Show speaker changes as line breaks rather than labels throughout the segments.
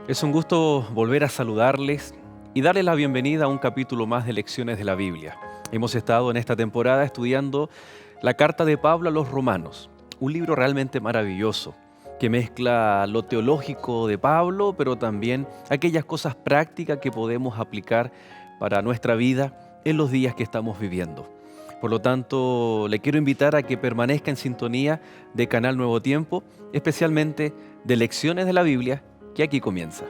Es un gusto volver a saludarles y darles la bienvenida a un capítulo más de Lecciones de la Biblia. Hemos estado en esta temporada estudiando la carta de Pablo a los Romanos, un libro realmente maravilloso que mezcla lo teológico de Pablo, pero también aquellas cosas prácticas que podemos aplicar para nuestra vida en los días que estamos viviendo. Por lo tanto, le quiero invitar a que permanezca en sintonía de Canal Nuevo Tiempo, especialmente de Lecciones de la Biblia, que aquí comienza.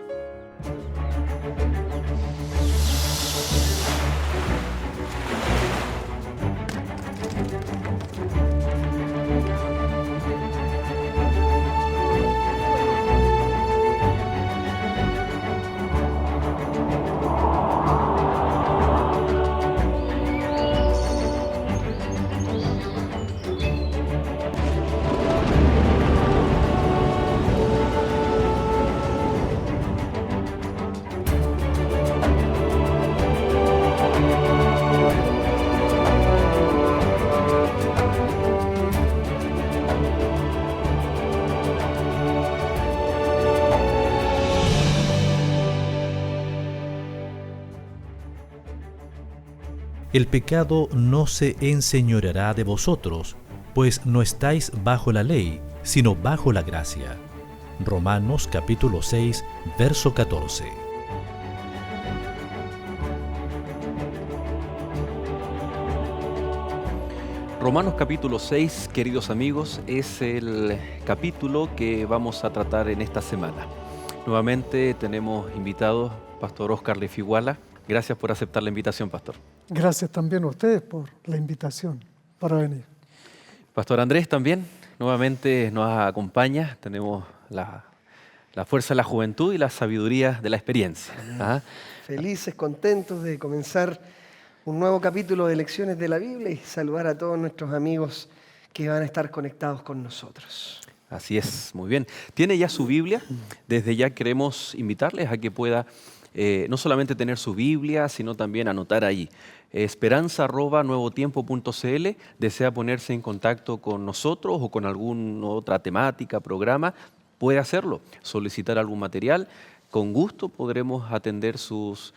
El pecado no se enseñoreará de vosotros, pues no estáis bajo la ley, sino bajo la gracia. Romanos capítulo 6, verso 14.
Romanos capítulo 6, queridos amigos, es el capítulo que vamos a tratar en esta semana. Nuevamente tenemos invitados, Pastor Óscar Lefiguala. Gracias por aceptar la invitación, Pastor.
Gracias también a ustedes por la invitación para venir.
Pastor Andrés también, nuevamente nos acompaña. Tenemos la fuerza de la juventud y la sabiduría de la experiencia. ¿Ah?
Felices, contentos de comenzar un nuevo capítulo de Lecciones de la Biblia y saludar a todos nuestros amigos que van a estar conectados con nosotros.
Así es, muy bien. ¿Tiene ya su Biblia? Desde ya queremos invitarles a que pueda no solamente tener su Biblia, sino también anotar ahí. Esperanza@nuevotiempo.cl. Desea ponerse en contacto con nosotros o con alguna otra temática, programa, puede hacerlo. Solicitar algún material. Con gusto podremos atender sus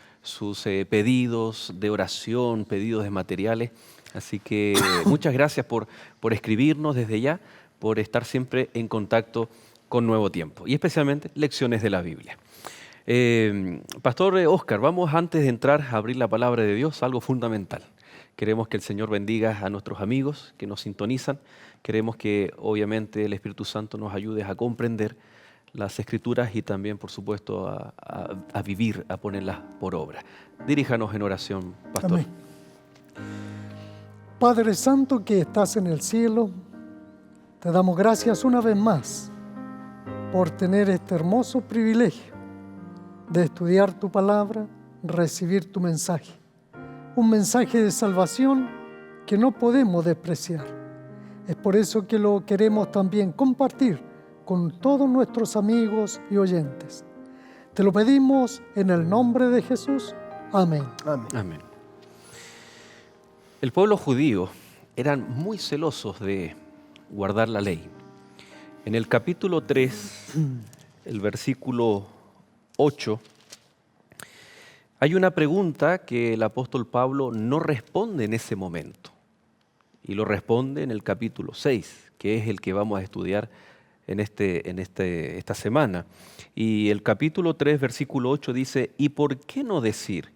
pedidos de oración, pedidos de materiales. Así que muchas gracias por escribirnos desde ya, por estar siempre en contacto con Nuevo Tiempo y especialmente Lecciones de la Biblia. Pastor Óscar, vamos antes de entrar a abrir la palabra de Dios, algo fundamental. Queremos que el Señor bendiga a nuestros amigos que nos sintonizan. Queremos que obviamente el Espíritu Santo nos ayude a comprender las Escrituras y también, por supuesto, a vivir, a ponerlas por obra. Diríjanos en oración, Pastor.
Amén. Padre Santo que estás en el cielo, te damos gracias una vez más por tener este hermoso privilegio de estudiar tu palabra, recibir tu mensaje. Un mensaje de salvación que no podemos despreciar. Es por eso que lo queremos también compartir con todos nuestros amigos y oyentes. Te lo pedimos en el nombre de Jesús. Amén.
Amén.
Amén. El pueblo judío eran muy celosos de guardar la ley. En el capítulo 3, el versículo 8, hay una pregunta que el apóstol Pablo no responde en ese momento y lo responde en el capítulo 6, que es el que vamos a estudiar esta semana. Y el capítulo 3, versículo 8 dice: ¿y por qué no decir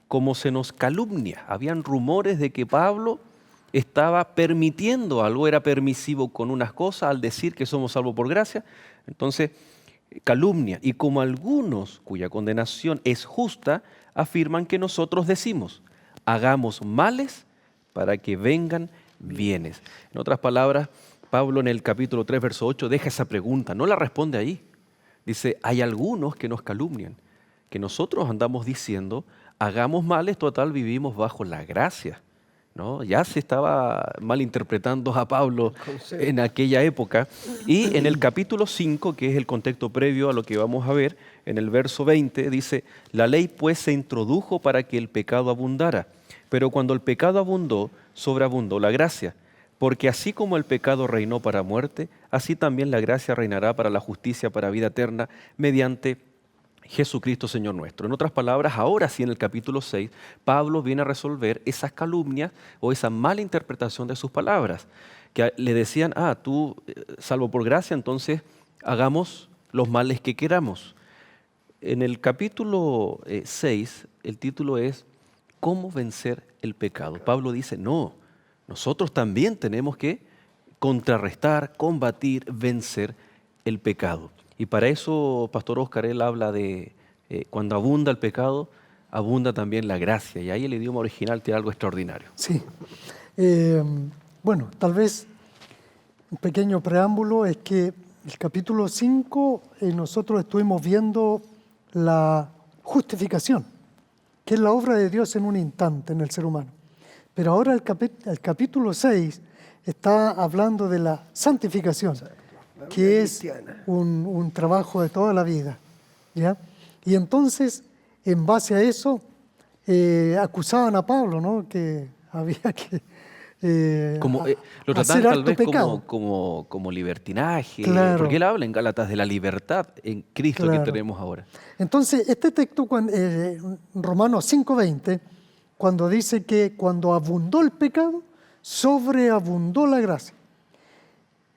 como se nos calumnia? Habían rumores de que Pablo estaba permitiendo algo, era permisivo con unas cosas al decir que somos salvos por gracia. Entonces, calumnia. Y como algunos cuya condenación es justa, afirman que nosotros decimos: hagamos males para que vengan bienes. En otras palabras, Pablo en el capítulo 3, verso 8 deja esa pregunta, no la responde ahí. Dice, hay algunos que nos calumnian, que nosotros andamos diciendo, hagamos males, total vivimos bajo la gracia. ¿No? Ya se estaba malinterpretando a Pablo en aquella época. Y en el capítulo 5, que es el contexto previo a lo que vamos a ver, en el verso 20 dice, la ley pues se introdujo para que el pecado abundara, pero cuando el pecado abundó, sobreabundó la gracia. Porque así como el pecado reinó para muerte, así también la gracia reinará para la justicia, para vida eterna, mediante Jesucristo Señor nuestro. En otras palabras, ahora sí en el capítulo 6, Pablo viene a resolver esas calumnias o esa mala interpretación de sus palabras, que le decían, tú, salvo por gracia, entonces hagamos los males que queramos. En el capítulo 6, el título es ¿Cómo vencer el pecado? Pablo dice, no, nosotros también tenemos que contrarrestar, combatir, vencer el pecado. Y para eso, Pastor Oscar, él habla de cuando abunda el pecado, abunda también la gracia. Y ahí el idioma original tiene algo extraordinario.
Sí. Bueno, tal vez un pequeño preámbulo es que el capítulo 5 nosotros estuvimos viendo la justificación, que es la obra de Dios en un instante en el ser humano. Pero ahora el capítulo 6 está hablando de la santificación, que es un trabajo de toda la vida, ¿ya? Y entonces, en base a eso, acusaban a Pablo, ¿no? Que había que
lo tratan
hacer
tal
harto
vez
pecado.
como libertinaje,
Claro.
porque él habla en Gálatas de la libertad en Cristo
Claro.
que tenemos ahora.
Entonces, este texto, Romanos 5:20, cuando dice que cuando abundó el pecado, sobreabundó la gracia.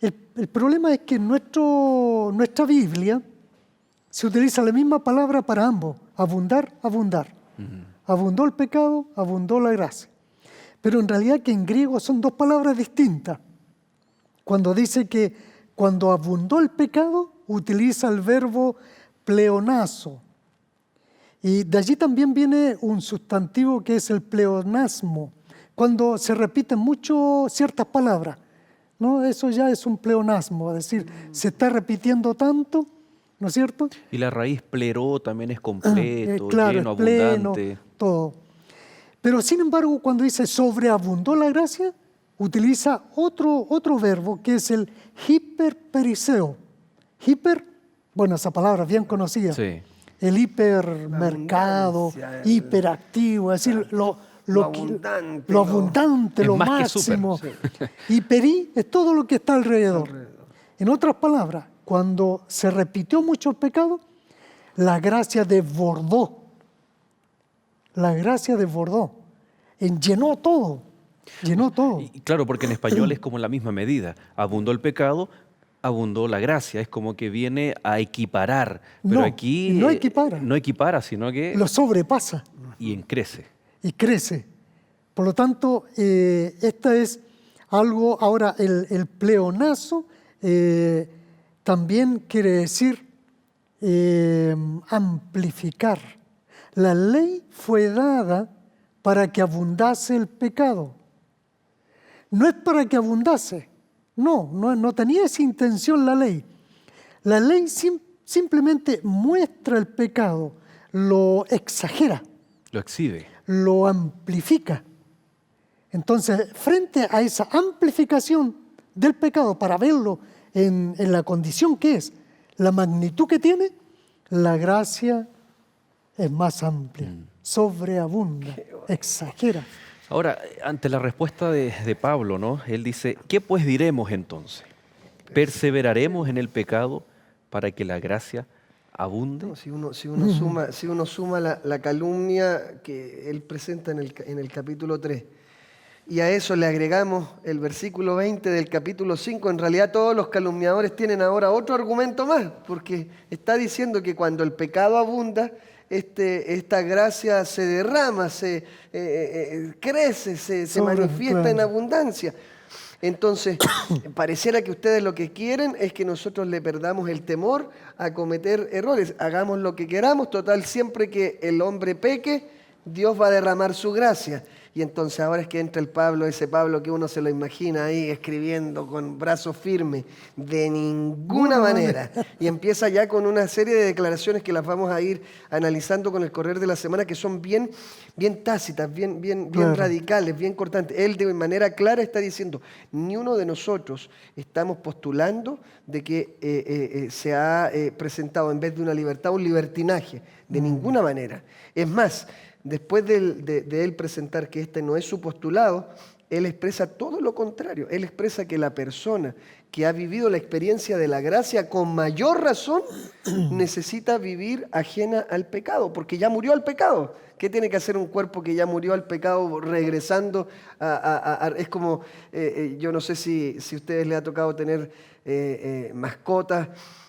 El problema es que en nuestra Biblia se utiliza la misma palabra para ambos, abundar, abundar. Abundó el pecado, abundó la gracia. Pero en realidad que en griego son dos palabras distintas. Cuando dice que cuando abundó el pecado, utiliza el verbo pleonazo. Y de allí también viene un sustantivo que es el pleonasmo, cuando se repiten mucho ciertas palabras, ¿no? Eso ya es un pleonasmo, es decir, se está repitiendo tanto, ¿no es cierto?
Y la raíz pleró también es completo,
Claro,
lleno,
es pleno,
abundante.
todo. Pero sin embargo, cuando dice sobreabundó la gracia, utiliza otro verbo que es el hiperperiseo. Hiper, bueno, esa palabra bien conocida.
Sí.
El hipermercado,
abundancia,
hiperactivo, es decir, lo
abundante,
abundante,
Es
lo
más que súper,
máximo. Y peri es todo lo que está alrededor. En otras palabras, cuando se repitió mucho el pecado, la gracia desbordó. La gracia desbordó. Llenó todo. Llenó todo.
Y claro, porque en español es como la misma medida. Abundó el pecado, abundó la gracia. Es como que viene a equiparar. Pero
No,
aquí
no equipara.
no equipara, sino que
Lo sobrepasa
y crece.
y crece. Por lo tanto, esta es algo, ahora el pleonazo también quiere decir amplificar. La ley fue dada para que abundase el pecado. No es para que abundase, no tenía esa intención la ley. La ley simplemente muestra el pecado, lo exagera,
Lo exhibe.
lo amplifica. Entonces, frente a esa amplificación del pecado para verlo en la condición que es, la magnitud que tiene, la gracia es más amplia, sobreabunda, exagera.
Ahora, ante la respuesta de Pablo, ¿no? Él dice, ¿qué pues diremos entonces? ¿Perseveraremos en el pecado para que la gracia abunde?
No, si uno suma la calumnia que él presenta en el capítulo 3 y a eso le agregamos el versículo 20 del capítulo 5, en realidad todos los calumniadores tienen ahora otro argumento más, porque está diciendo que cuando el pecado abunda, esta gracia se derrama, crece, se manifiesta en abundancia. Entonces, pareciera que ustedes lo que quieren es que nosotros le perdamos el temor a cometer errores. Hagamos lo que queramos, total, siempre que el hombre peque, Dios va a derramar su gracia. Y entonces ahora es que entra ese Pablo que uno se lo imagina ahí escribiendo con brazos firmes, de ninguna manera. Y empieza ya con una serie de declaraciones que las vamos a ir analizando con el correr de la semana, que son bien tácitas, bien radicales, bien cortantes. Él de manera clara está diciendo, ni uno de nosotros estamos postulando de que se ha presentado en vez de una libertad un libertinaje, de ninguna manera. Es más, después de él presentar que este no es su postulado, él expresa todo lo contrario. Él expresa que la persona que ha vivido la experiencia de la gracia con mayor razón necesita vivir ajena al pecado, porque ya murió al pecado. ¿Qué tiene que hacer un cuerpo que ya murió al pecado regresando es como, yo no sé si a ustedes les ha tocado tener mascotas,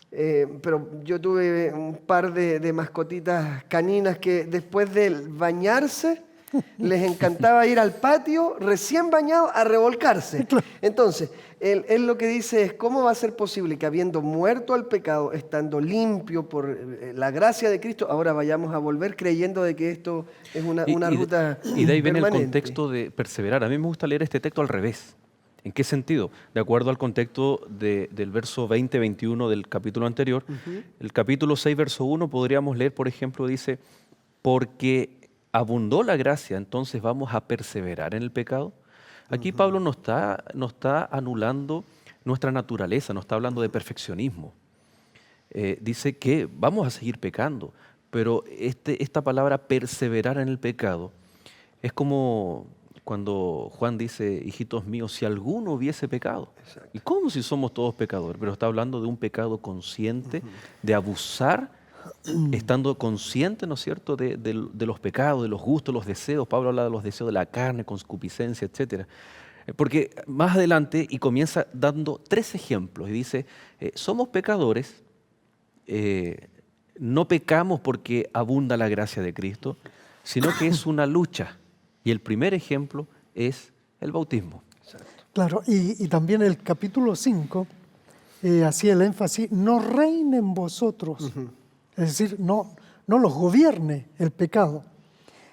pero yo tuve un par de mascotitas caninas que después de bañarse les encantaba ir al patio recién bañado a revolcarse. Entonces, él lo que dice es, ¿cómo va a ser posible que habiendo muerto al pecado, estando limpio por la gracia de Cristo, ahora vayamos a volver creyendo de que esto es una ruta
Y de ahí viene el
permanente?
contexto de perseverar. A mí me gusta leer este texto al revés. ¿En qué sentido? De acuerdo al contexto del verso 20-21 del capítulo anterior, el capítulo 6, verso 1, podríamos leer, por ejemplo, dice, porque abundó la gracia, entonces vamos a perseverar en el pecado. Aquí Pablo no está anulando nuestra naturaleza, no está hablando de perfeccionismo. Dice que vamos a seguir pecando, pero esta palabra perseverar en el pecado es como cuando Juan dice, hijitos míos, si alguno hubiese pecado.
Exacto.
¿Y cómo si somos todos pecadores? Pero está hablando de un pecado consciente, de abusar, estando consciente, ¿no es cierto?, de los pecados, de los gustos, los deseos. Pablo habla de los deseos de la carne, concupiscencia, etc. Porque más adelante, y comienza dando 3 ejemplos, y dice, somos pecadores, no pecamos porque abunda la gracia de Cristo, sino que es una lucha. Y el primer ejemplo es el bautismo.
Claro, y también el capítulo 5 hacía el énfasis, no reine en vosotros, es decir, no los gobierne el pecado.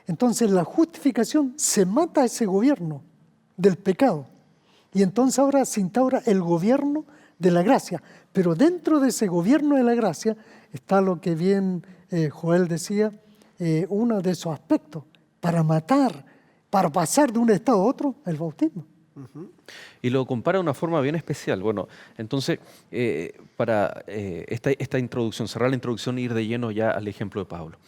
Entonces la justificación se mata a ese gobierno del pecado y entonces ahora se instaura el gobierno de la gracia, pero dentro de ese gobierno de la gracia está lo que bien Joel decía, uno de esos aspectos, para matar, para pasar de un estado a otro, el bautismo.
Y lo compara de una forma bien especial. Bueno, entonces, para esta introducción, cerrar la introducción e ir de lleno ya al ejemplo de Pablo.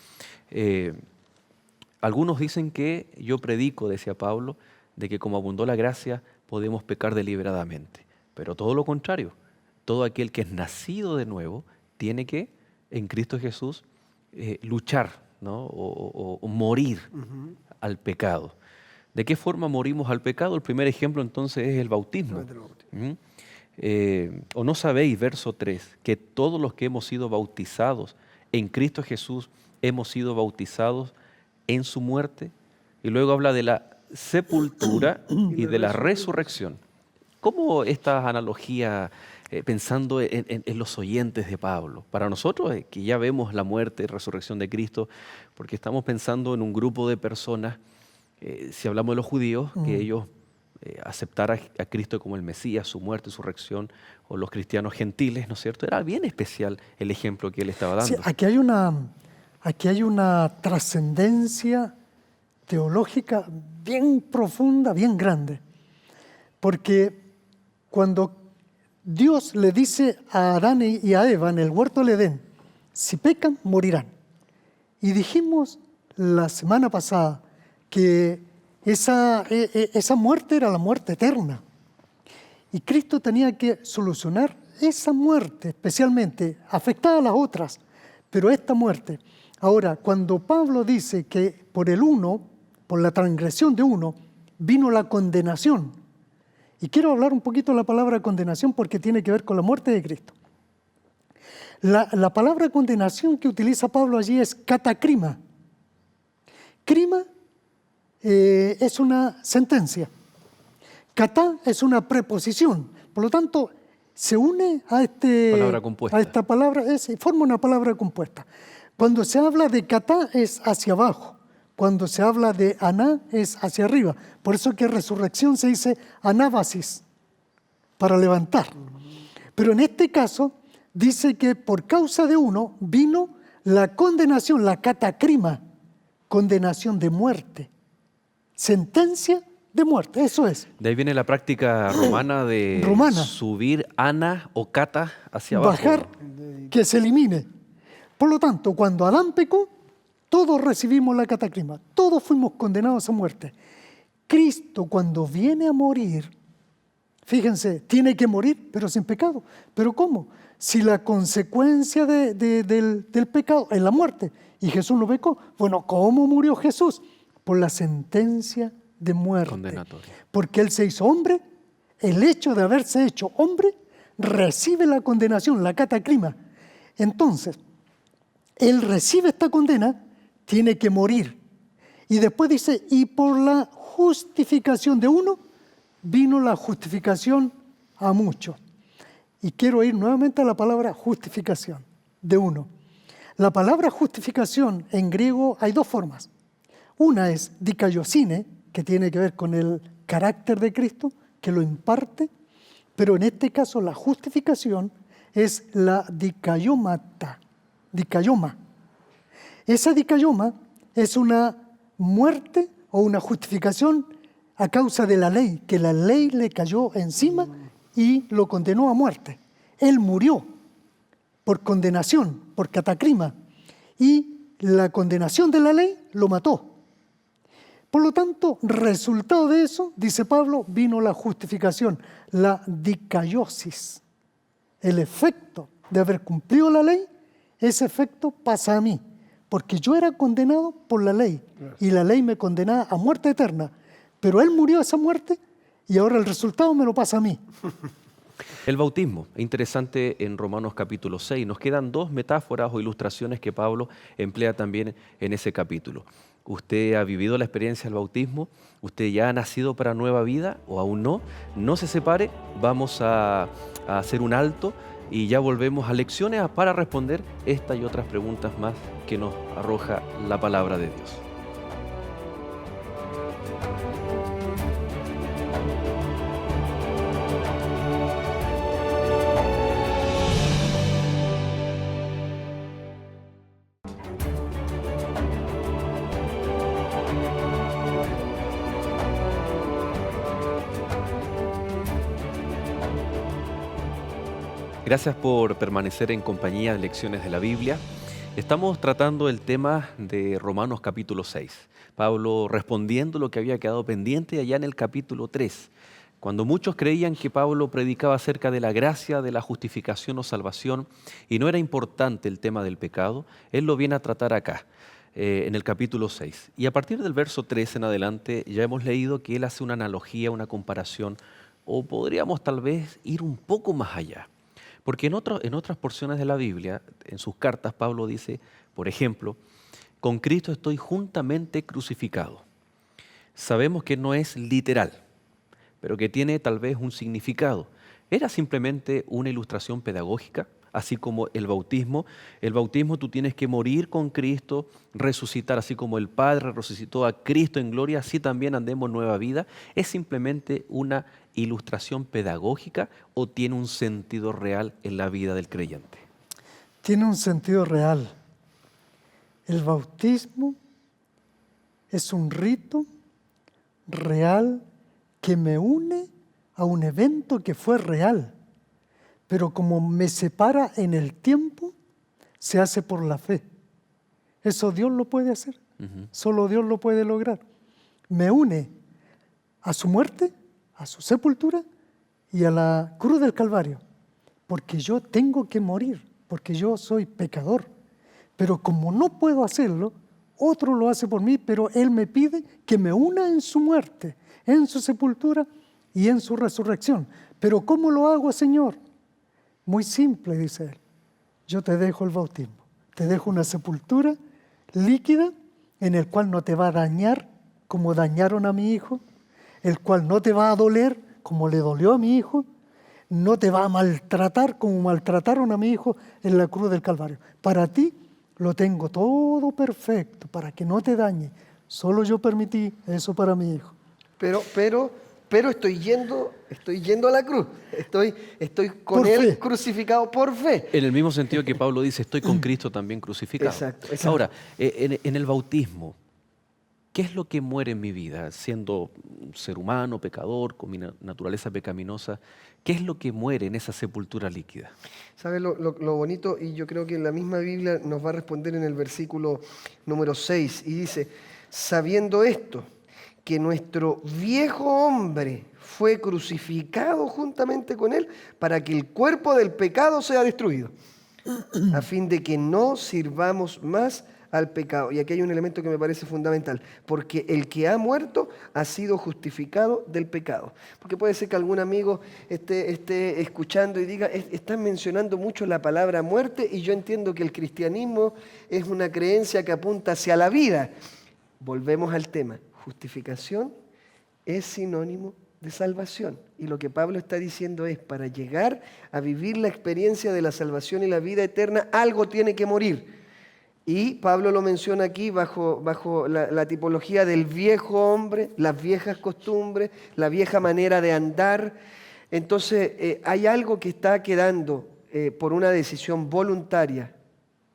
Algunos dicen que yo predico, decía Pablo, de que como abundó la gracia, podemos pecar deliberadamente. Pero todo lo contrario, todo aquel que es nacido de nuevo tiene que, en Cristo Jesús, luchar, ¿no? o morir al pecado. ¿De qué forma morimos al pecado? El primer ejemplo entonces es el bautismo. ¿O no sabéis, verso 3, que todos los que hemos sido bautizados en Cristo Jesús hemos sido bautizados en su muerte? Y luego habla de la sepultura y de la resurrección. ¿Cómo esta analogía, pensando en los oyentes de Pablo? Para nosotros, que ya vemos la muerte y resurrección de Cristo, porque estamos pensando en un grupo de personas, si hablamos de los judíos, que ellos aceptaran a Cristo como el Mesías, su muerte, su resurrección, o los cristianos gentiles, ¿no es cierto? Era bien especial el ejemplo que él estaba dando.
Sí, aquí hay una trascendencia teológica bien profunda, bien grande. Porque cuando Dios le dice a Adán y a Eva en el huerto del Edén, si pecan, morirán. Y dijimos la semana pasada que esa muerte era la muerte eterna. Y Cristo tenía que solucionar esa muerte, especialmente afectada a las otras, pero esta muerte. Ahora, cuando Pablo dice que por la transgresión de uno, vino la condenación. Y quiero hablar un poquito de la palabra condenación porque tiene que ver con la muerte de Cristo. La palabra condenación que utiliza Pablo allí es catacrima. Crima es una sentencia. Catá es una preposición. Por lo tanto, se une a esta palabra, forma una palabra compuesta. Cuando se habla de catá es hacia abajo. Cuando se habla de aná es hacia arriba. Por eso que resurrección se dice anábasis, para levantar. Pero en este caso dice que por causa de uno vino la condenación, la catacrima, condenación de muerte, sentencia de muerte, eso es.
De ahí viene la práctica romana de subir ana o cata hacia abajo.
Bajar, que se elimine. Por lo tanto, cuando Adán pecó, todos recibimos la catacrima, todos fuimos condenados a muerte. Cristo cuando viene a morir, fíjense, tiene que morir, pero sin pecado. ¿Pero cómo? Si la consecuencia del pecado es la muerte, y Jesús no pecó, bueno, ¿cómo murió Jesús? Por la sentencia de muerte.
Condenatoria.
Porque Él se hizo hombre, el hecho de haberse hecho hombre, recibe la condenación, la cataclima. Entonces, Él recibe esta condena, tiene que morir. Y después dice, y por la justificación de uno, vino la justificación a muchos. Y quiero ir nuevamente a la palabra justificación, de uno. La palabra justificación en griego hay dos formas. Una es dikaiosine, que tiene que ver con el carácter de Cristo, que lo imparte, pero en este caso la justificación es la dikaiomata, dikaioma. Esa dikaioma es una muerte o una justificación a causa de la ley, que la ley le cayó encima y lo condenó a muerte. Él murió por condenación, por cataclima, y la condenación de la ley lo mató. Por lo tanto, resultado de eso, dice Pablo, vino la justificación, la dikaiosis. El efecto de haber cumplido la ley, ese efecto pasa a mí, porque yo era condenado por la ley, y la ley me condenaba a muerte eterna, pero Él murió esa muerte y ahora el resultado me lo pasa a mí.
El bautismo, interesante en Romanos capítulo 6. Nos quedan dos metáforas o ilustraciones que Pablo emplea también en ese capítulo. ¿Usted ha vivido la experiencia del bautismo? ¿Usted ya ha nacido para nueva vida o aún no? No se separe, vamos a hacer un alto y ya volvemos a lecciones para responder esta y otras preguntas más que nos arroja la palabra de Dios. Gracias por permanecer en compañía de Lecciones de la Biblia. Estamos tratando el tema de Romanos capítulo 6. Pablo respondiendo lo que había quedado pendiente allá en el capítulo 3. Cuando muchos creían que Pablo predicaba acerca de la gracia, de la justificación o salvación, y no era importante el tema del pecado, él lo viene a tratar acá, en el capítulo 6. Y a partir del verso 3 en adelante ya hemos leído que él hace una analogía, una comparación, o podríamos tal vez ir un poco más allá. Porque en otras porciones de la Biblia, en sus cartas, Pablo dice, por ejemplo, con Cristo estoy juntamente crucificado. Sabemos que no es literal, pero que tiene tal vez un significado. Era simplemente una ilustración pedagógica, así como el bautismo. El bautismo tú tienes que morir con Cristo, resucitar, así como el Padre resucitó a Cristo en gloria, así también andemos nueva vida. ¿Es simplemente una ilustración pedagógica o tiene un sentido real en la vida del creyente?
Tiene un sentido real. El bautismo es un rito real que me une a un evento que fue real, pero como me separa en el tiempo, se hace por la fe. Eso Dios lo puede hacer, solo Dios lo puede lograr. Me une a su muerte, a su sepultura y a la cruz del Calvario, porque yo tengo que morir, porque yo soy pecador. Pero como no puedo hacerlo, otro lo hace por mí, pero Él me pide que me una en su muerte, en su sepultura y en su resurrección. ¿Pero cómo lo hago, Señor? Muy simple, dice Él. Yo te dejo el bautismo, te dejo una sepultura líquida en el cual no te va a dañar como dañaron a mi hijo, el cual no te va a doler como le dolió a mi hijo, no te va a maltratar como maltrataron a mi hijo en la cruz del Calvario. Para ti lo tengo todo perfecto, para que no te dañe. Solo yo permití eso para mi hijo.
Pero estoy yendo a la cruz. Estoy con
Por
Él
fe.
crucificado por fe.
En el mismo sentido que Pablo dice, estoy con Cristo también crucificado.
Exacto.
Ahora, en el bautismo, ¿qué es lo que muere en mi vida? Siendo un ser humano, pecador, con mi naturaleza pecaminosa, ¿qué es lo que muere en esa sepultura líquida?
¿Sabes lo bonito? Y yo creo que la misma Biblia nos va a responder en el versículo número 6. Y dice, sabiendo esto, que nuestro viejo hombre fue crucificado juntamente con él para que el cuerpo del pecado sea destruido, a fin de que no sirvamos más al pecado. Y aquí hay un elemento que me parece fundamental, porque el que ha muerto ha sido justificado del pecado. Porque puede ser que algún amigo esté escuchando y diga, están mencionando mucho la palabra muerte y yo entiendo que el cristianismo es una creencia que apunta hacia la vida. Volvemos al tema, justificación es sinónimo de salvación. Y lo que Pablo está diciendo es, para llegar a vivir la experiencia de la salvación y la vida eterna, algo tiene que morir. Y Pablo lo menciona aquí bajo la tipología del viejo hombre, las viejas costumbres, la vieja manera de andar. Entonces, hay algo que está quedando por una decisión voluntaria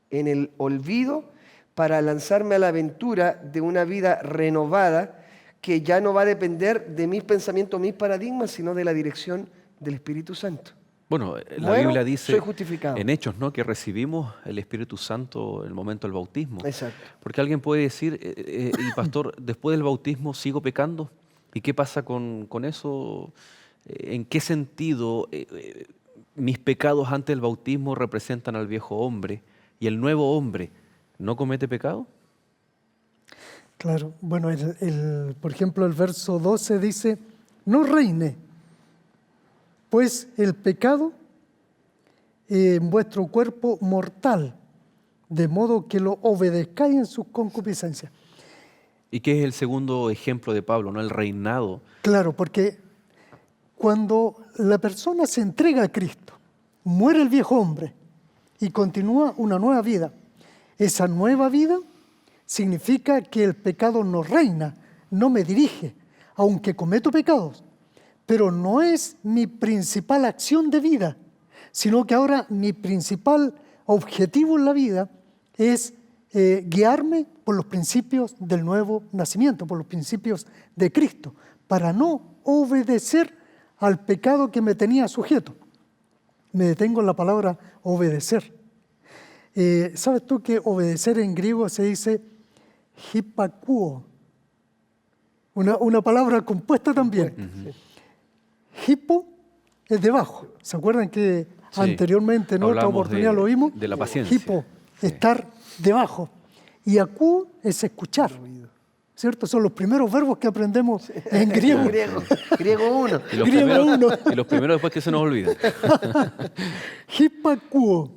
en el olvido para lanzarme a la aventura de una vida renovada que ya no va a depender de mis pensamientos, mis paradigmas, sino de la dirección del Espíritu Santo.
Bueno, la
Muero,
Biblia dice
soy justificado.
en Hechos, ¿no?, que recibimos el Espíritu Santo en el momento del bautismo.
Exacto.
Porque alguien puede decir, y pastor, después del bautismo sigo pecando. ¿Y qué pasa con eso? ¿En qué sentido mis pecados antes del bautismo representan al viejo hombre y el nuevo hombre no comete pecado?
Claro, bueno, por ejemplo, el verso 12 dice, no reine, pues el pecado en vuestro cuerpo mortal, de modo que lo obedezcáis en sus concupiscencias.
¿Y qué es el segundo ejemplo de Pablo, no? El reinado.
Claro, porque cuando la persona se entrega a Cristo, muere el viejo hombre y continúa una nueva vida, esa nueva vida significa que el pecado no reina, no me dirige, aunque cometo pecados, pero no es mi principal acción de vida, sino que ahora mi principal objetivo en la vida es guiarme por los principios del nuevo nacimiento, por los principios de Cristo, para no obedecer al pecado que me tenía sujeto. Me detengo en la palabra obedecer. ¿Sabes tú que obedecer en griego se dice hipakuo? Una palabra compuesta también. Hipo es debajo. ¿Se acuerdan que
Sí.
anteriormente en otra
Hablamos
oportunidad lo vimos?
de la paciencia.
Hipo,
Sí.
estar debajo. Y akuo es escuchar. ¿Cierto? Son los primeros verbos que aprendemos en griego.
Griego 1.
Y los,
Griego
primeros,
uno.
y los primeros después que se nos olvida.
Hipakuo,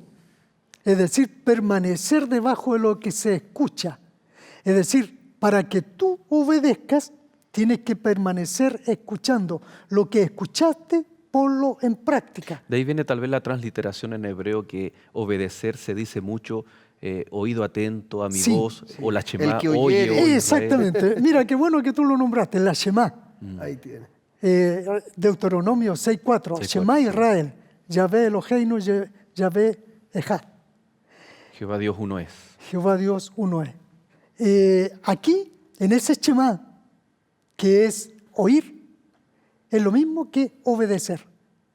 es decir, permanecer debajo de lo que se escucha. Es decir, para que tú obedezcas, tienes que permanecer escuchando. Lo que escuchaste, ponlo en práctica.
De ahí viene tal vez la transliteración en hebreo que obedecer se dice mucho, oído atento a mi
Sí.
voz, o la Shema,
El que
oye,
oyere.
oh Israel.
Exactamente. Mira, qué bueno que tú lo nombraste, la Shema.
Ahí tiene.
Deuteronomio 6:4.
6:4,
Shema
sí.
Israel, Yahvé Eloheinu, Yahvé Ejad.
Jehová Dios uno es.
Jehová Dios uno es. Aquí, en ese Shema, que es oír, es lo mismo que obedecer.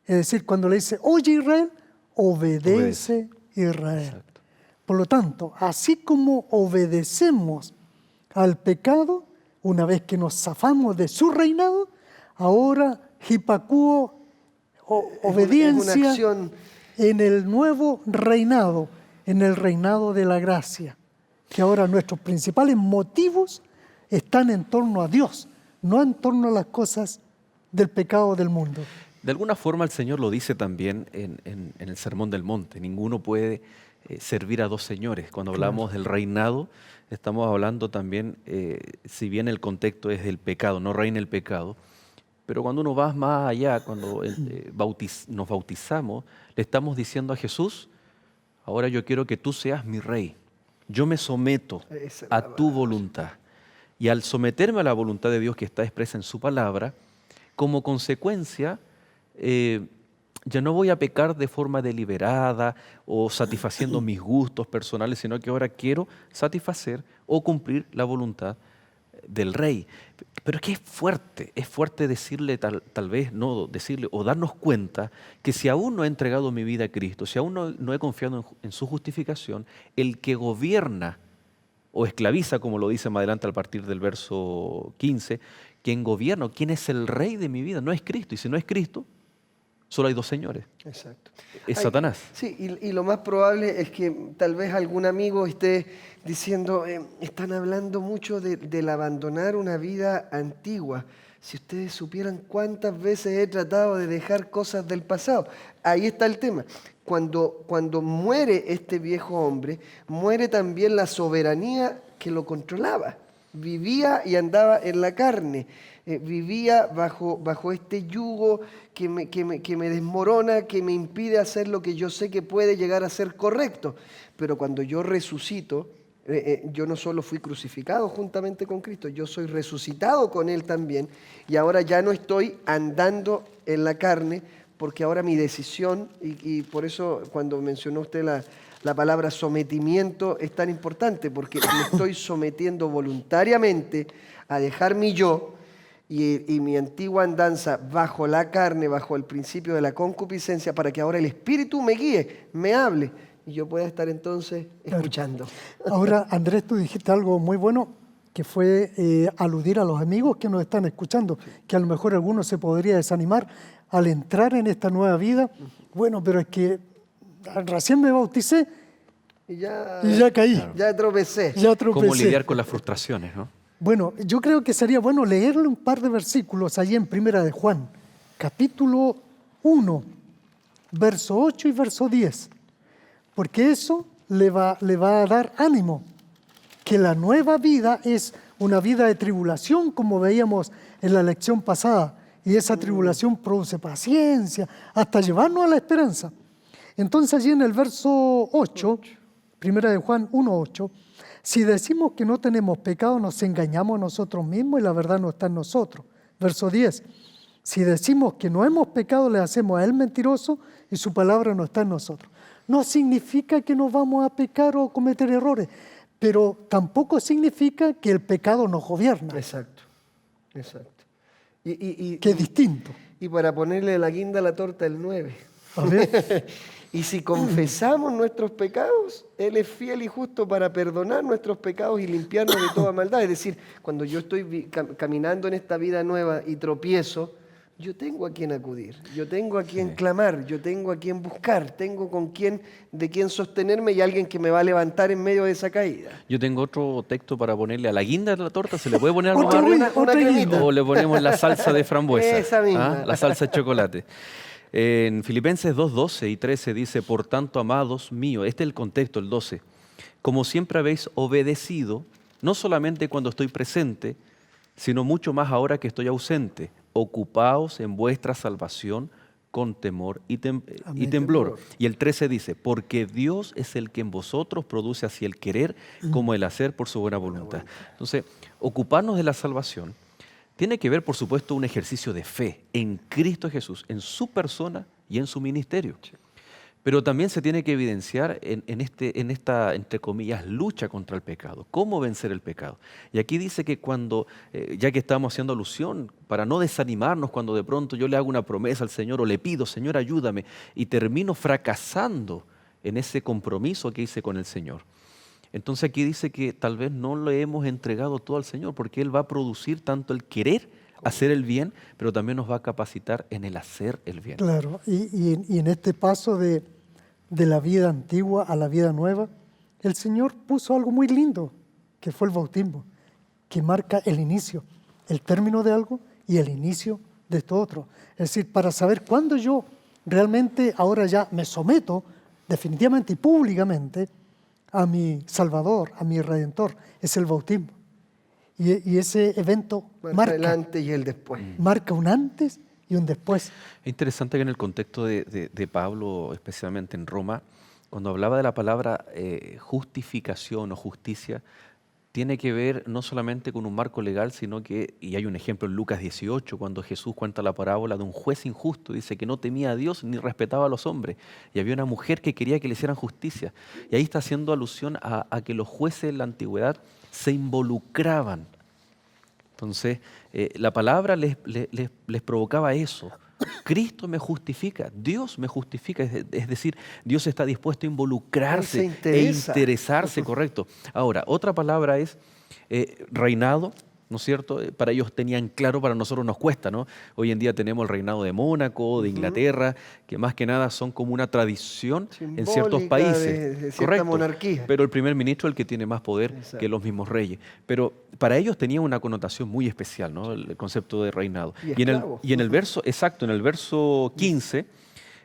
Es decir, cuando le dice, oye Israel, obedece Israel.
Exacto.
Por lo tanto, así como obedecemos al pecado, una vez que nos zafamos de su reinado, ahora hipakuo, obediencia
Es una acción.
en el nuevo reinado, en el reinado de la gracia, que ahora nuestros principales motivos están en torno a Dios, no en torno a las cosas del pecado del mundo.
De alguna forma el Señor lo dice también en el Sermón del Monte. Ninguno puede servir a dos señores. Cuando hablamos del reinado, estamos hablando también, si bien el contexto es del pecado, no reina el pecado, pero cuando uno va más allá, cuando nos bautizamos, le estamos diciendo a Jesús, ahora yo quiero que tú seas mi rey. Yo me someto
Esa es
a
la
tu voluntad. Y al someterme a la voluntad de Dios que está expresa en su palabra, como consecuencia, ya no voy a pecar de forma deliberada o satisfaciendo mis gustos personales, sino que ahora quiero satisfacer o cumplir la voluntad del rey. Pero es que es fuerte decirle, tal vez no decirle, o darnos cuenta que si aún no he entregado mi vida a Cristo, si aún no he confiado en su justificación, el que gobierna o esclaviza, como lo dice más adelante a partir del verso 15, ¿quién gobierna? ¿Quién es el rey de mi vida? No es Cristo. Y si no es Cristo, solo hay dos señores.
Exacto.
Es Satanás.
Sí, y lo más probable es que tal vez algún amigo esté diciendo, están hablando mucho del abandonar una vida antigua. Si ustedes supieran cuántas veces he tratado de dejar cosas del pasado. Ahí está el tema. Cuando muere este viejo hombre, muere también la soberanía que lo controlaba. Vivía y andaba en la carne. Vivía bajo este yugo que me desmorona, que me impide hacer lo que yo sé que puede llegar a ser correcto. Pero cuando yo resucito, yo no solo fui crucificado juntamente con Cristo, yo soy resucitado con Él también, y ahora ya no estoy andando en la carne, porque ahora mi decisión, y por eso cuando mencionó usted la palabra sometimiento es tan importante, porque me estoy sometiendo voluntariamente a dejar mi yo y mi antigua andanza bajo la carne, bajo el principio de la concupiscencia, para que ahora el Espíritu me guíe, me hable, y yo pueda estar entonces escuchando.
Ahora, Andrés, tú dijiste algo muy bueno, que fue aludir a los amigos que nos están escuchando, que a lo mejor alguno se podría desanimar al entrar en esta nueva vida. Bueno, pero es que recién me bauticé y ya caí.
Claro. Ya tropecé.
¿Cómo lidiar con las frustraciones, no?
Bueno, yo creo que sería bueno leerle un par de versículos allí en Primera de Juan, capítulo 1, verso 8 y verso 10. Porque eso le va a dar ánimo, que la nueva vida es una vida de tribulación, como veíamos en la lección pasada, y esa tribulación produce paciencia, hasta llevarnos a la esperanza. Entonces allí en el verso 8, Primera de Juan 1:8, si decimos que no tenemos pecado, nos engañamos a nosotros mismos y la verdad no está en nosotros. Verso 10, si decimos que no hemos pecado, le hacemos a Él mentiroso y su palabra no está en nosotros. No significa que no vamos a pecar o cometer errores, pero tampoco significa que el pecado nos gobierna.
Exacto.
Que es distinto.
Y para ponerle la guinda a la torta, el 9.
A ver.
Y si confesamos nuestros pecados, Él es fiel y justo para perdonar nuestros pecados y limpiarnos de toda maldad. Es decir, cuando yo estoy caminando en esta vida nueva y tropiezo, yo tengo a quien acudir, yo tengo a quien clamar, yo tengo a quien buscar, tengo de quien sostenerme y alguien que me va a levantar en medio de esa caída.
Yo tengo otro texto para ponerle a la guinda de la torta. ¿Se le puede poner algo
una
más?
cremita.
O le ponemos la salsa de frambuesa.
Esa misma.
La salsa de chocolate. En Filipenses 2:12 y 13 dice, por tanto, amados míos, este es el contexto, el 12, como siempre habéis obedecido, no solamente cuando estoy presente, sino mucho más ahora que estoy ausente, ocupaos en vuestra salvación con temor y temblor. Y el 13 dice, porque Dios es el que en vosotros produce así el querer como el hacer por su buena voluntad. Entonces, ocuparnos de la salvación tiene que ver, por supuesto, un ejercicio de fe en Cristo Jesús, en su persona y en su ministerio. Pero también se tiene que evidenciar en esta, entre comillas, lucha contra el pecado. ¿Cómo vencer el pecado? Y aquí dice que cuando, ya que estamos haciendo alusión, para no desanimarnos cuando de pronto yo le hago una promesa al Señor o le pido, Señor, ayúdame, y termino fracasando en ese compromiso que hice con el Señor. Entonces aquí dice que tal vez no le hemos entregado todo al Señor, porque Él va a producir tanto el querer hacer el bien, pero también nos va a capacitar en el hacer el bien.
Claro, y en este paso de la vida antigua a la vida nueva, el Señor puso algo muy lindo, que fue el bautismo, que marca el inicio, el término de algo y el inicio de esto otro. Es decir, para saber cuándo yo realmente ahora ya me someto definitivamente y públicamente a mi Salvador, a mi Redentor, es el bautismo. Y ese evento marca
el antes y el después.
Marca un antes y un después.
Es interesante que en el contexto de Pablo, especialmente en Roma, cuando hablaba de la palabra justificación o justicia, tiene que ver no solamente con un marco legal, sino que, y hay un ejemplo en Lucas 18, cuando Jesús cuenta la parábola de un juez injusto, dice que no temía a Dios ni respetaba a los hombres, y había una mujer que quería que le hicieran justicia, y ahí está haciendo alusión a que los jueces en la antigüedad se involucraban. Entonces, la palabra les provocaba eso, Cristo me justifica, Dios me justifica, es decir, Dios está dispuesto a involucrarse
Él se interesa.
interesarse, correcto. Ahora, otra palabra es reinado, ¿no es cierto? Para ellos tenían claro, para nosotros nos cuesta, ¿no? Hoy en día tenemos el reinado de Mónaco, de Inglaterra, que más que nada son como una tradición en ciertos
Simbólica
países.
de cierta
Correcto.
monarquía.
Pero el primer ministro es el que tiene más poder
Exacto.
que los mismos reyes. Pero para ellos tenía una connotación muy especial, ¿no? El concepto de reinado.
Y esclavo.
En el verso, exacto, en el verso 15,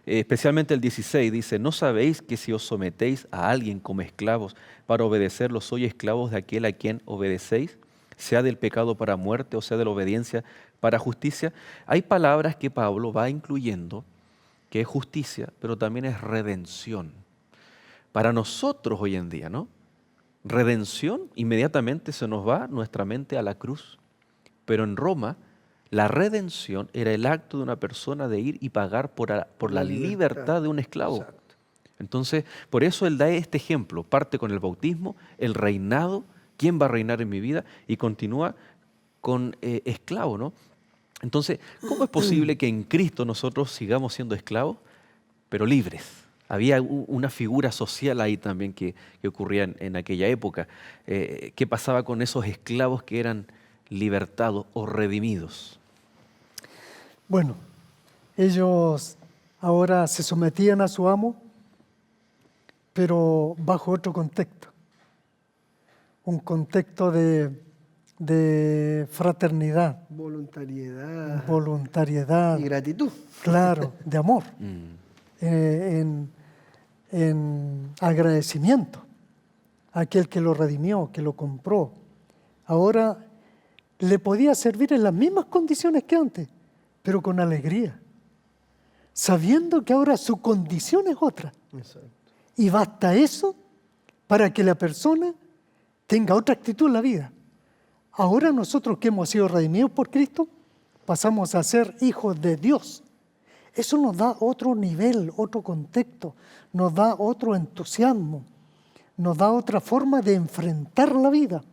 especialmente el 16, dice, ¿no sabéis que si os sometéis a alguien como esclavos para obedecerlo, sois esclavos de aquel a quien obedecéis? Sea del pecado para muerte o sea de la obediencia para justicia. Hay palabras que Pablo va incluyendo, que es justicia, pero también es redención. Para nosotros hoy en día, ¿no? Redención, inmediatamente se nos va nuestra mente a la cruz. Pero en Roma, la redención era el acto de una persona de ir y pagar por la libertad de un esclavo.
Exacto.
Entonces, por eso él da este ejemplo. Parte con el bautismo, el reinado, quién va a reinar en mi vida, y continúa con esclavo, ¿no? Entonces, ¿cómo es posible que en Cristo nosotros sigamos siendo esclavos, pero libres? Había una figura social ahí también que ocurría en aquella época. ¿Qué pasaba con esos esclavos que eran libertados o redimidos?
Bueno, ellos ahora se sometían a su amo, pero bajo otro contexto. Un contexto de fraternidad, voluntariedad,
Y gratitud.
claro, de amor, en agradecimiento a aquel que lo redimió, que lo compró. Ahora le podía servir en las mismas condiciones que antes, pero con alegría, sabiendo que ahora su condición es otra.
Exacto.
Y basta eso para que la persona tenga otra actitud en la vida. Ahora nosotros que hemos sido redimidos por Cristo, pasamos a ser hijos de Dios. Eso nos da otro nivel, otro contexto, nos da otro entusiasmo, nos da otra forma de enfrentar la vida.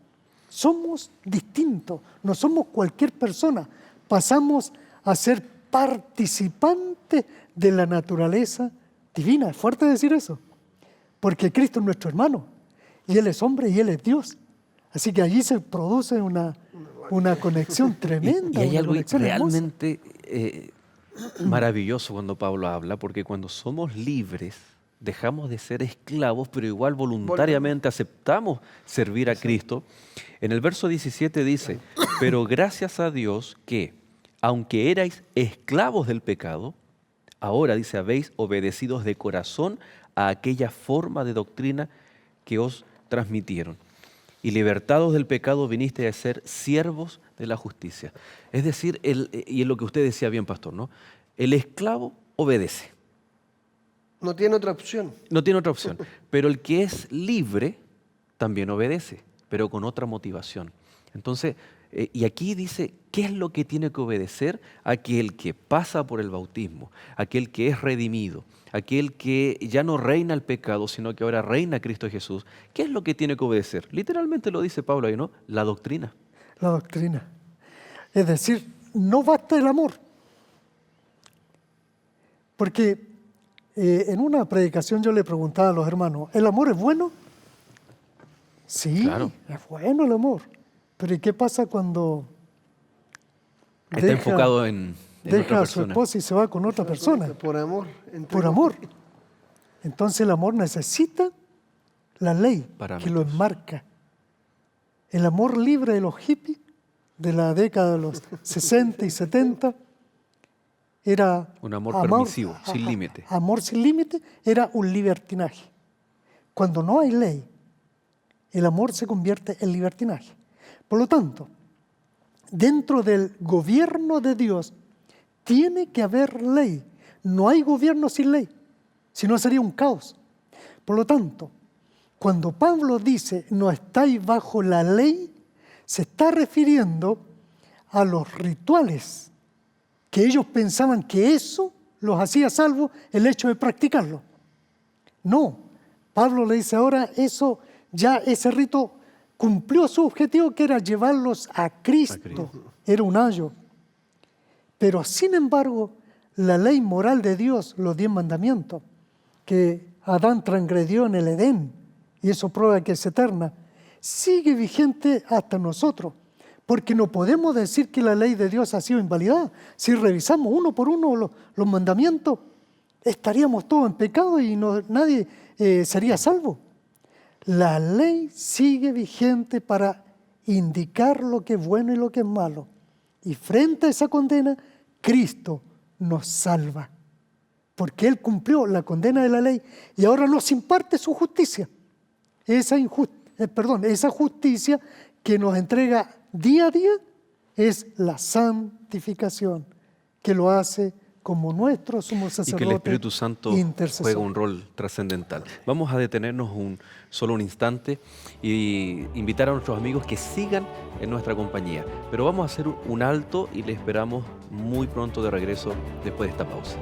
Somos distintos, no somos cualquier persona, pasamos a ser participantes de la naturaleza divina. Es fuerte decir eso, porque Cristo es nuestro hermano, y Él es hombre y Él es Dios. Así que allí se produce una conexión tremenda.
Y hay
una
algo
conexión hermosa.
realmente maravilloso cuando Pablo habla, porque cuando somos libres, dejamos de ser esclavos, pero igual voluntariamente aceptamos servir a Cristo. En el verso 17 dice, pero gracias a Dios que, aunque erais esclavos del pecado, ahora, dice, habéis obedecido de corazón a aquella forma de doctrina que os transmitieron. Y libertados del pecado viniste a ser siervos de la justicia. Es decir, y es lo que usted decía bien, pastor, ¿no? El esclavo obedece.
No tiene otra opción.
No tiene otra opción. Pero el que es libre también obedece, pero con otra motivación. Entonces, y aquí dice, ¿qué es lo que tiene que obedecer? Aquel que pasa por el bautismo, aquel que es redimido, aquel que ya no reina el pecado, sino que ahora reina Cristo Jesús. ¿Qué es lo que tiene que obedecer? Literalmente lo dice Pablo ahí, ¿no? La doctrina.
La doctrina. Es decir, no basta el amor. Porque en una predicación yo le preguntaba a los hermanos, ¿el amor es bueno? Sí,
claro.
Es bueno el amor. Pero ¿y qué pasa cuando
está enfocado en
deja
otra
a su
persona?
esposa y se va con otra persona?
Por amor.
Por amor. Entonces el amor necesita la ley que
Parámetros.
lo enmarca. El amor libre de los hippies de la década de los 60 y 70 era
un amor permisivo, sin límite.
Amor sin límite era un libertinaje. Cuando no hay ley, el amor se convierte en libertinaje. Por lo tanto, dentro del gobierno de Dios tiene que haber ley. No hay gobierno sin ley, si no sería un caos. Por lo tanto, cuando Pablo dice no estáis bajo la ley, se está refiriendo a los rituales, que ellos pensaban que eso los hacía salvos el hecho de practicarlo. No, Pablo le dice ahora eso, ya ese rito cumplió su objetivo, que era llevarlos a Cristo. Era un ayo. Pero sin embargo, la ley moral de Dios, los 10 mandamientos, que Adán transgredió en el Edén, y eso prueba que es eterna, sigue vigente hasta nosotros, porque no podemos decir que la ley de Dios ha sido invalidada. Si revisamos uno por uno los mandamientos, estaríamos todos en pecado y nadie sería salvo. La ley sigue vigente para indicar lo que es bueno y lo que es malo. Y frente a esa condena, Cristo nos salva, porque Él cumplió la condena de la ley y ahora nos imparte su justicia. Esa justicia que nos entrega día a día es la santificación, que lo hace como nuestro sumo sacerdote.
Y que el Espíritu Santo juega un rol trascendental. Vamos a detenernos solo un instante y invitar a nuestros amigos que sigan en nuestra compañía. Pero vamos a hacer un alto y les esperamos muy pronto de regreso después de esta pausa.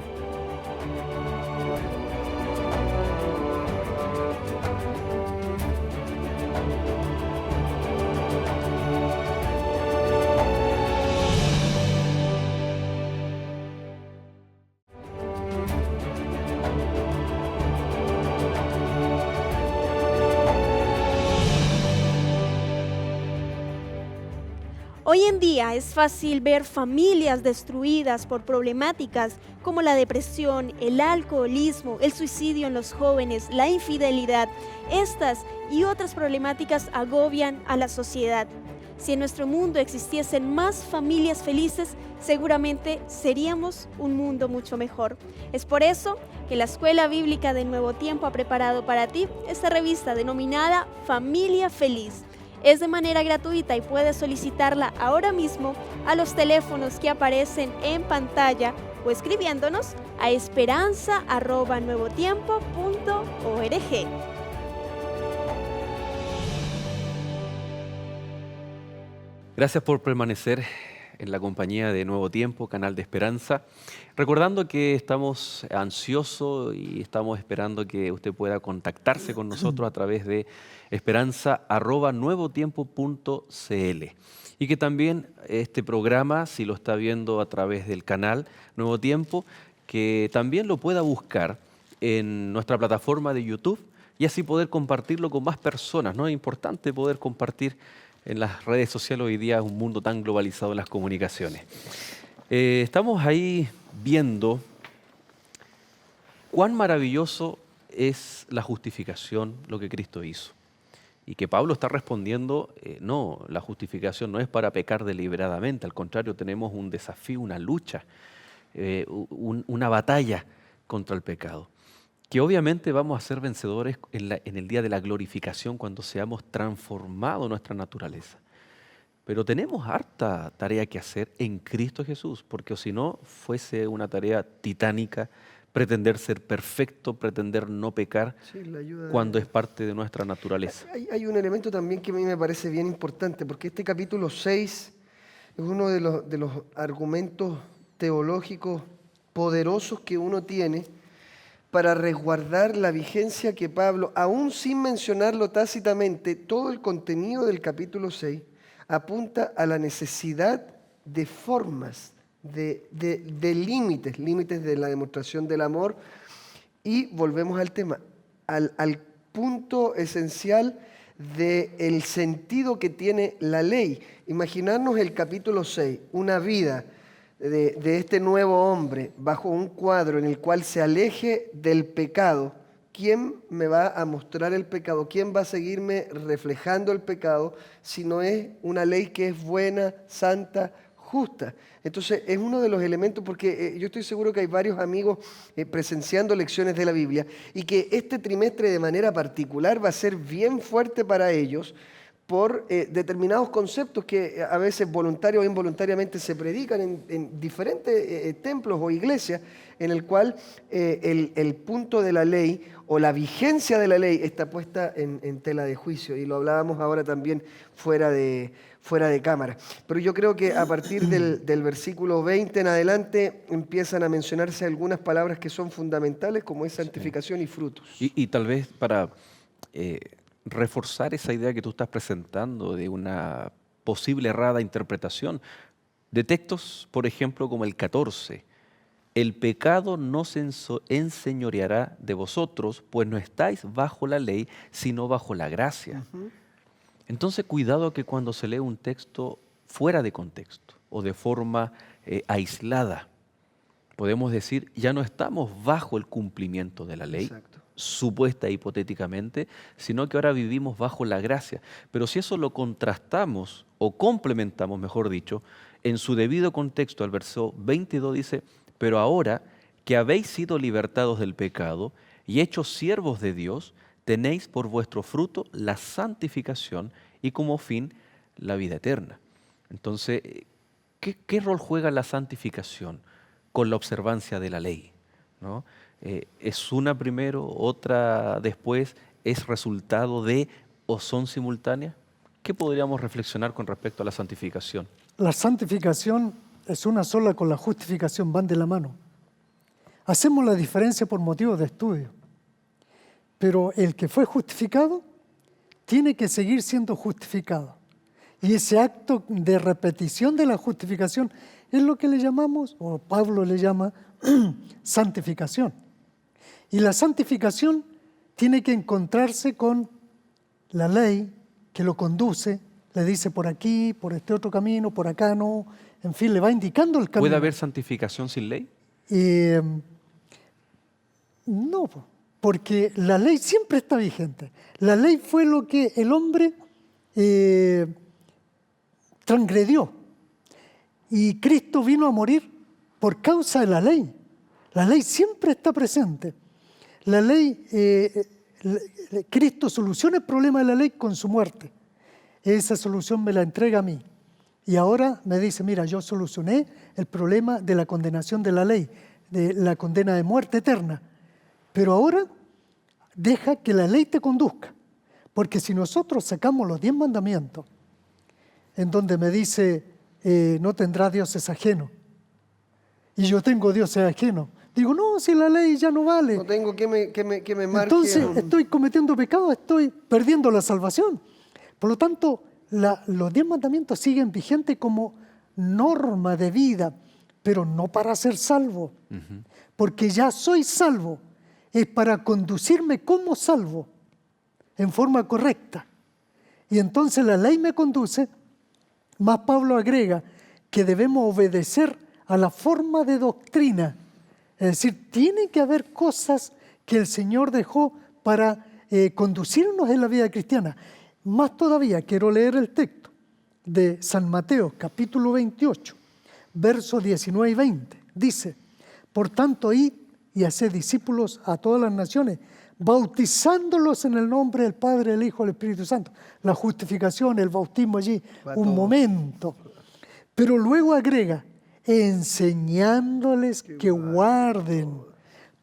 Hoy en día es fácil ver familias destruidas por problemáticas como la depresión, el alcoholismo, el suicidio en los jóvenes, la infidelidad. Estas y otras problemáticas agobian a la sociedad. Si en nuestro mundo existiesen más familias felices, seguramente seríamos un mundo mucho mejor. Es por eso que la Escuela Bíblica de Nuevo Tiempo ha preparado para ti esta revista denominada Familia Feliz. Es de manera gratuita y puedes solicitarla ahora mismo a los teléfonos que aparecen en pantalla o escribiéndonos a esperanza@nuevotiempo.org.
Gracias por permanecer en la compañía de Nuevo Tiempo, Canal de Esperanza. Recordando que estamos ansiosos y estamos esperando que usted pueda contactarse con nosotros a través de esperanza@nuevotiempo.cl. Y que también este programa, si lo está viendo a través del canal Nuevo Tiempo, que también lo pueda buscar en nuestra plataforma de YouTube y así poder compartirlo con más personas, ¿no? Es importante poder compartir en las redes sociales hoy día, un mundo tan globalizado en las comunicaciones. Estamos ahí viendo cuán maravilloso es la justificación, lo que Cristo hizo. Y que Pablo está respondiendo, no, la justificación no es para pecar deliberadamente, al contrario, tenemos un desafío, una lucha, una batalla contra el pecado. Que obviamente vamos a ser vencedores en el día de la glorificación cuando seamos transformados nuestra naturaleza. Pero tenemos harta tarea que hacer en Cristo Jesús, porque si no fuese una tarea titánica pretender ser perfecto, pretender no pecar, sí, cuando es parte de nuestra naturaleza.
Hay un elemento también que a mí me parece bien importante, porque este capítulo 6 es uno de los argumentos teológicos poderosos que uno tiene para resguardar la vigencia que Pablo, aún sin mencionarlo tácitamente, todo el contenido del capítulo 6 apunta a la necesidad de formas, de límites de la demostración del amor. Y volvemos al tema, al punto esencial del sentido que tiene la ley. Imaginarnos el capítulo 6, una vida de este nuevo hombre bajo un cuadro en el cual se aleje del pecado. ¿Quién me va a mostrar el pecado? ¿Quién va a seguirme reflejando el pecado si no es una ley que es buena, santa, justa? Entonces es uno de los elementos, porque yo estoy seguro que hay varios amigos presenciando lecciones de la Biblia y que este trimestre de manera particular va a ser bien fuerte para ellos, por determinados conceptos que a veces voluntario o involuntariamente se predican en diferentes templos o iglesias, en el cual el punto de la ley o la vigencia de la ley está puesta en tela de juicio, y lo hablábamos ahora también fuera de cámara. Pero yo creo que a partir del versículo 20 en adelante empiezan a mencionarse algunas palabras que son fundamentales, como es santificación y frutos.
Y tal vez para reforzar esa idea que tú estás presentando de una posible errada interpretación de textos, por ejemplo, como el 14, el pecado no se enseñoreará de vosotros, pues no estáis bajo la ley, sino bajo la gracia. Entonces, cuidado que cuando se lee un texto fuera de contexto o de forma aislada, podemos decir, ya no estamos bajo el cumplimiento de la ley,
Exacto.
supuesta hipotéticamente, sino que ahora vivimos bajo la gracia. Pero si eso lo contrastamos o complementamos, mejor dicho, en su debido contexto, al verso 22 dice, pero ahora que habéis sido libertados del pecado y hechos siervos de Dios, tenéis por vuestro fruto la santificación y como fin la vida eterna. Entonces, ¿qué rol juega la santificación con la observancia de la ley? ¿No? ¿Es una primero, otra después? ¿Es resultado de o son simultáneas? ¿Qué podríamos reflexionar con respecto a la santificación?
La santificación es una sola con la justificación, van de la mano. Hacemos la diferencia por motivos de estudio, pero el que fue justificado tiene que seguir siendo justificado. Y ese acto de repetición de la justificación es lo que le llamamos, o Pablo le llama, santificación. Y la santificación tiene que encontrarse con la ley que lo conduce, le dice por aquí, por este otro camino, por acá no, en fin, le va indicando el camino.
¿Puede haber santificación sin ley?
No, porque la ley siempre está vigente. La ley fue lo que el hombre transgredió. Y Cristo vino a morir por causa de la ley. La ley siempre está presente. La ley, Cristo soluciona el problema de la ley con su muerte. Esa solución me la entrega a mí. Y ahora me dice, mira, yo solucioné el problema de la condenación de la ley, de la condena de muerte eterna. Pero ahora deja que la ley te conduzca. Porque si nosotros sacamos los 10 mandamientos, en donde me dice, no tendrás dioses ajenos, y yo tengo dioses ajenos, digo, no, si la ley ya no vale.
No tengo que me marque.
Entonces estoy cometiendo pecado, estoy perdiendo la salvación. Por lo tanto, los 10 mandamientos siguen vigentes como norma de vida, pero no para ser salvo. Porque ya soy salvo. Es para conducirme como salvo, en forma correcta. Y entonces la ley me conduce, más Pablo agrega que debemos obedecer a la forma de doctrina. Es decir, tiene que haber cosas que el Señor dejó para conducirnos en la vida cristiana. Más todavía, quiero leer el texto de San Mateo, capítulo 28, versos 19 y 20. Dice, por tanto, id y haced discípulos a todas las naciones, bautizándolos en el nombre del Padre, del Hijo y del Espíritu Santo. La justificación, el bautismo allí, un momento. Pero luego agrega, enseñándoles que guarden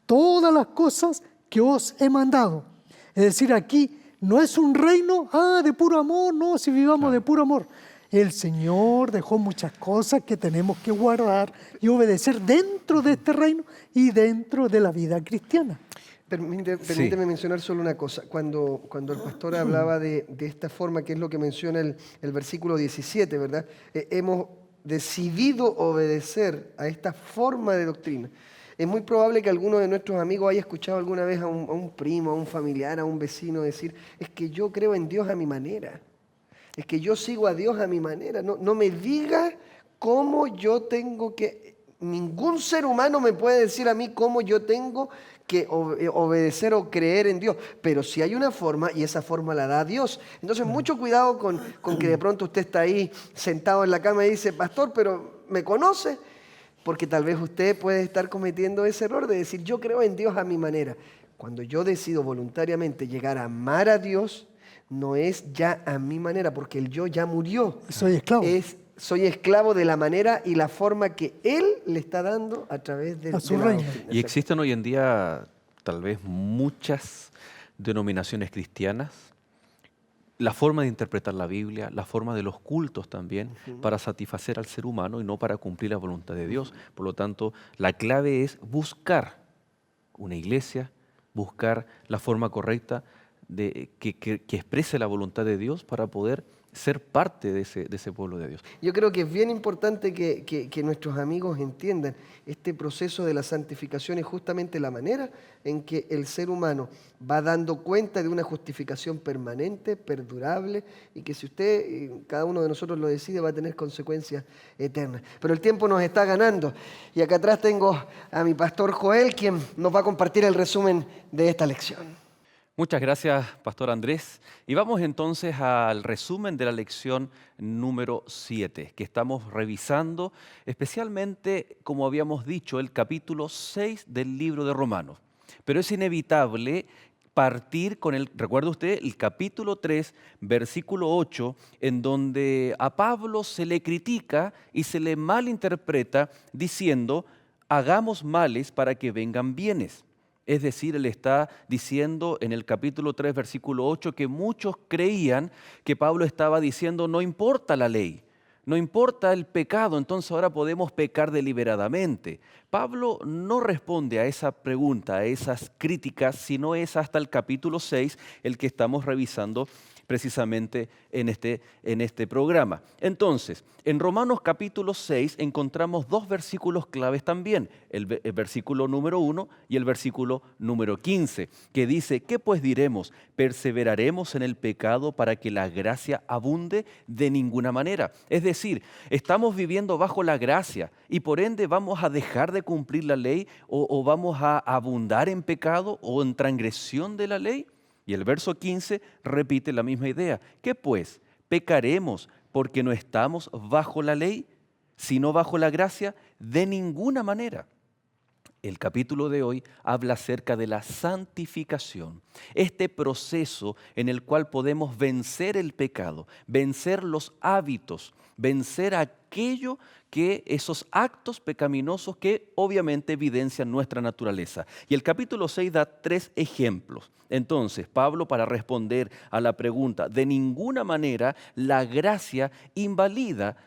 todas las cosas que os he mandado. Es decir, aquí no es un reino, de puro amor, no, si vivamos de puro amor. El Señor dejó muchas cosas que tenemos que guardar y obedecer dentro de este reino y dentro de la vida cristiana.
Permíteme mencionar solo una cosa. Cuando el pastor hablaba de esta forma, que es lo que menciona el versículo 17, ¿verdad? Hemos decidido obedecer a esta forma de doctrina. Es muy probable que alguno de nuestros amigos haya escuchado alguna vez a un primo, a un familiar, a un vecino decir, es que yo creo en Dios a mi manera. Es que yo sigo a Dios a mi manera. No me diga cómo yo tengo que... Ningún ser humano me puede decir a mí cómo yo tengo que obedecer o creer en Dios. Pero si hay una forma, y esa forma la da Dios. Entonces, mucho cuidado con que de pronto usted está ahí sentado en la cama y dice, pastor, pero ¿me conoce? Porque tal vez usted puede estar cometiendo ese error de decir, yo creo en Dios a mi manera. Cuando yo decido voluntariamente llegar a amar a Dios, no es ya a mi manera, porque el yo ya murió.
Soy esclavo.
Soy esclavo de la manera y la forma que Él le está dando a través de
su
la
reino.
doctrina.
Y existen hoy en día tal vez muchas denominaciones cristianas, la forma de interpretar la Biblia, la forma de los cultos también, para satisfacer al ser humano y no para cumplir la voluntad de Dios. Por lo tanto, la clave es buscar una iglesia, buscar la forma correcta que exprese la voluntad de Dios para poder ser parte de ese pueblo de Dios.
Yo creo que es bien importante que nuestros amigos entiendan este proceso de la santificación es justamente la manera en que el ser humano va dando cuenta de una justificación permanente, perdurable, y que si usted, cada uno de nosotros lo decide, va a tener consecuencias eternas. Pero el tiempo nos está ganando. Y acá atrás tengo a mi pastor Joel, quien nos va a compartir el resumen de esta lección.
Muchas gracias, Pastor Andrés. Y vamos entonces al resumen de la lección número 7, que estamos revisando, especialmente, como habíamos dicho, el capítulo 6 del libro de Romanos. Pero es inevitable partir con recuerda usted, el capítulo 3, versículo 8, en donde a Pablo se le critica y se le malinterpreta diciendo, hagamos males para que vengan bienes. Es decir, él está diciendo en el capítulo 3, versículo 8, que muchos creían que Pablo estaba diciendo, no importa la ley, no importa el pecado, entonces ahora podemos pecar deliberadamente. Pablo no responde a esa pregunta, a esas críticas, sino es hasta el capítulo 6 el que estamos revisando precisamente en este programa. Entonces, en Romanos capítulo 6 encontramos dos versículos claves también, el versículo número 1 y el versículo número 15, que dice, ¿qué pues diremos? ¿Perseveraremos en el pecado para que la gracia abunde? De ninguna manera. Es decir, estamos viviendo bajo la gracia y por ende vamos a dejar de cumplir la ley o vamos a abundar en pecado o en transgresión de la ley. Y el verso 15 repite la misma idea. ¿Qué pues? ¿Pecaremos porque no estamos bajo la ley, sino bajo la gracia? De ninguna manera. El capítulo de hoy habla acerca de la santificación, este proceso en el cual podemos vencer el pecado, vencer los hábitos, vencer aquello que esos actos pecaminosos que obviamente evidencian nuestra naturaleza. Y el capítulo 6 da 3 ejemplos. Entonces, Pablo, para responder a la pregunta, de ninguna manera la gracia invalida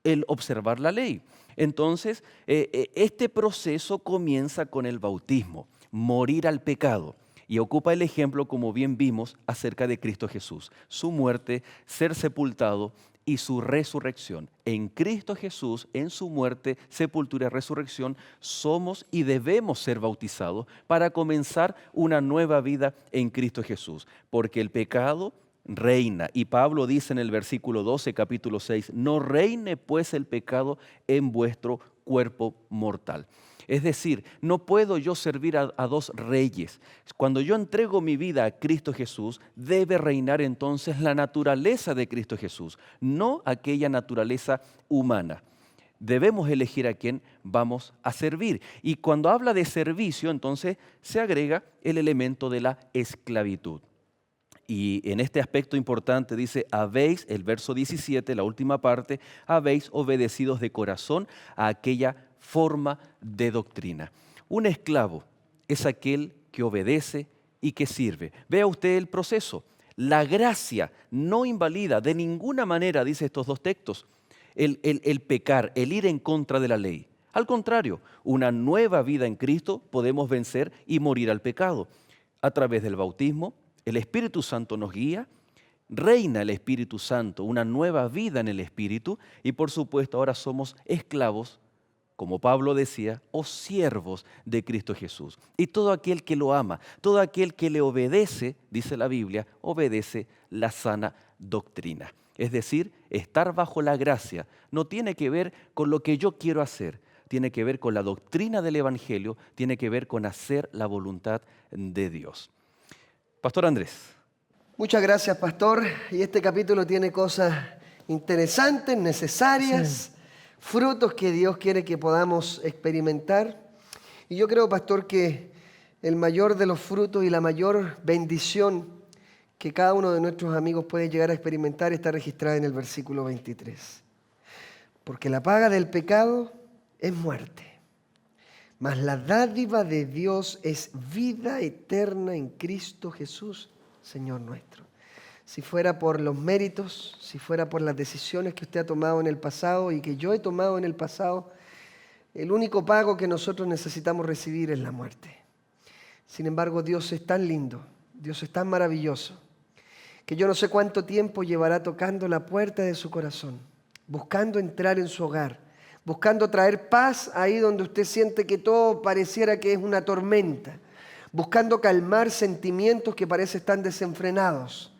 el observar la ley. Entonces, este proceso comienza con el bautismo, morir al pecado. Y ocupa el ejemplo, como bien vimos, acerca de Cristo Jesús, su muerte, ser sepultado y su resurrección. En Cristo Jesús, en su muerte, sepultura y resurrección, somos y debemos ser bautizados para comenzar una nueva vida en Cristo Jesús. Porque el pecado reina. Y Pablo dice en el versículo 12, capítulo 6, no reine pues el pecado en vuestro cuerpo mortal. Es decir, no puedo yo servir a dos reyes. Cuando yo entrego mi vida a Cristo Jesús, debe reinar entonces la naturaleza de Cristo Jesús, no aquella naturaleza humana. Debemos elegir a quién vamos a servir. Y cuando habla de servicio, entonces se agrega el elemento de la esclavitud. Y en este aspecto importante dice, habéis, el verso 17, la última parte, habéis obedecidos de corazón a aquella forma de doctrina. Un esclavo es aquel que obedece y que sirve. Vea usted el proceso. La gracia no invalida de ninguna manera, dice estos dos textos, el pecar, el ir en contra de la ley. Al contrario, una nueva vida en Cristo podemos vencer y morir al pecado. A través del bautismo, el Espíritu Santo nos guía, reina el Espíritu Santo, una nueva vida en el Espíritu y por supuesto ahora somos esclavos, como Pablo decía, o siervos de Cristo Jesús. Y todo aquel que lo ama, todo aquel que le obedece, dice la Biblia, obedece la sana doctrina. Es decir, estar bajo la gracia no tiene que ver con lo que yo quiero hacer, tiene que ver con la doctrina del Evangelio, tiene que ver con hacer la voluntad de Dios. Pastor Andrés.
Muchas gracias, pastor. Y este capítulo tiene cosas interesantes, necesarias, frutos que Dios quiere que podamos experimentar. Y yo creo, pastor, que el mayor de los frutos y la mayor bendición que cada uno de nuestros amigos puede llegar a experimentar está registrada en el versículo 23. Porque la paga del pecado es muerte. Mas la dádiva de Dios es vida eterna en Cristo Jesús, Señor nuestro. Si fuera por los méritos, si fuera por las decisiones que usted ha tomado en el pasado y que yo he tomado en el pasado, el único pago que nosotros necesitamos recibir es la muerte. Sin embargo, Dios es tan lindo, Dios es tan maravilloso, que yo no sé cuánto tiempo llevará tocando la puerta de su corazón, buscando entrar en su hogar, buscando traer paz ahí donde usted siente que todo pareciera que es una tormenta, buscando calmar sentimientos que parecen estar desenfrenados,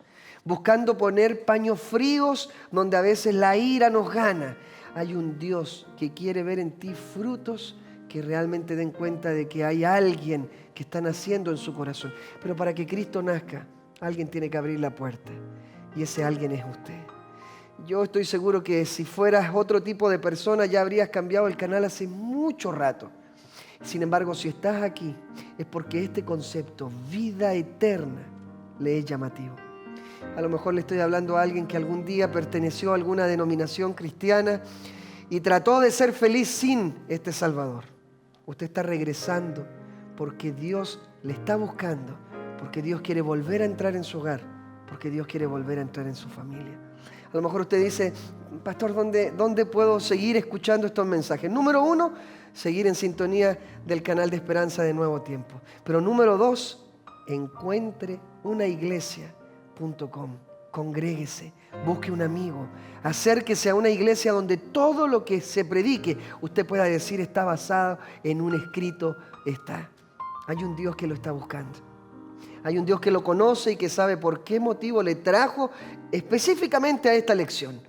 buscando poner paños fríos donde a veces la ira nos gana. Hay un Dios que quiere ver en ti frutos que realmente den cuenta de que hay alguien que está naciendo en su corazón. Pero para que Cristo nazca, alguien tiene que abrir la puerta, y ese alguien es usted. Yo estoy seguro que si fueras otro tipo de persona ya habrías cambiado el canal hace mucho rato. Sin embargo, si estás aquí es porque este concepto, vida eterna, le es llamativo. A lo mejor le estoy hablando a alguien que algún día perteneció a alguna denominación cristiana y trató de ser feliz sin este Salvador. Usted está regresando porque Dios le está buscando, porque Dios quiere volver a entrar en su hogar, porque Dios quiere volver a entrar en su familia. A lo mejor usted dice, pastor, ¿dónde puedo seguir escuchando estos mensajes? Número 1, seguir en sintonía del canal de Esperanza de Nuevo Tiempo. Pero número 2, encuentre una iglesia.com. Congréguese, busque un amigo, acérquese a una iglesia donde todo lo que se predique, usted pueda decir está basado en un escrito, está. Hay un Dios que lo está buscando. Hay un Dios que lo conoce y que sabe por qué motivo le trajo específicamente a esta lección.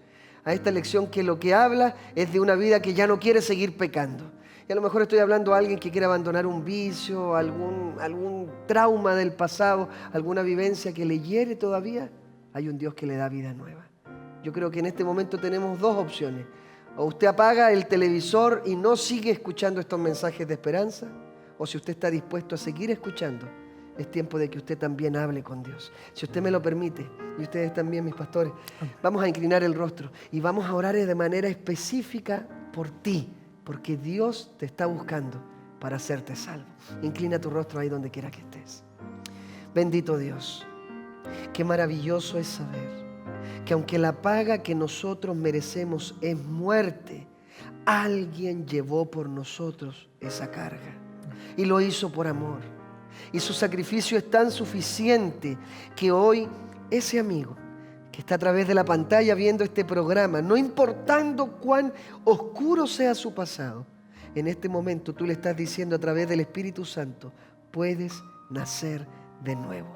A esta lección que lo que habla es de una vida que ya no quiere seguir pecando. Y a lo mejor estoy hablando a alguien que quiere abandonar un vicio, algún trauma del pasado, alguna vivencia que le hiere todavía. Hay un Dios que le da vida nueva. Yo creo que en este momento tenemos dos opciones. O usted apaga el televisor y no sigue escuchando estos mensajes de esperanza, o si usted está dispuesto a seguir escuchando, es tiempo de que usted también hable con Dios. Si usted me lo permite, y ustedes también, mis pastores, vamos a inclinar el rostro y vamos a orar de manera específica por ti, porque Dios te está buscando para hacerte salvo. Inclina tu rostro ahí donde quiera que estés. Bendito Dios, qué maravilloso es saber que aunque la paga que nosotros merecemos es muerte, alguien llevó por nosotros esa carga y lo hizo por amor. Y su sacrificio es tan suficiente que hoy ese amigo que está a través de la pantalla viendo este programa, no importando cuán oscuro sea su pasado, en este momento tú le estás diciendo a través del Espíritu Santo, puedes nacer de nuevo.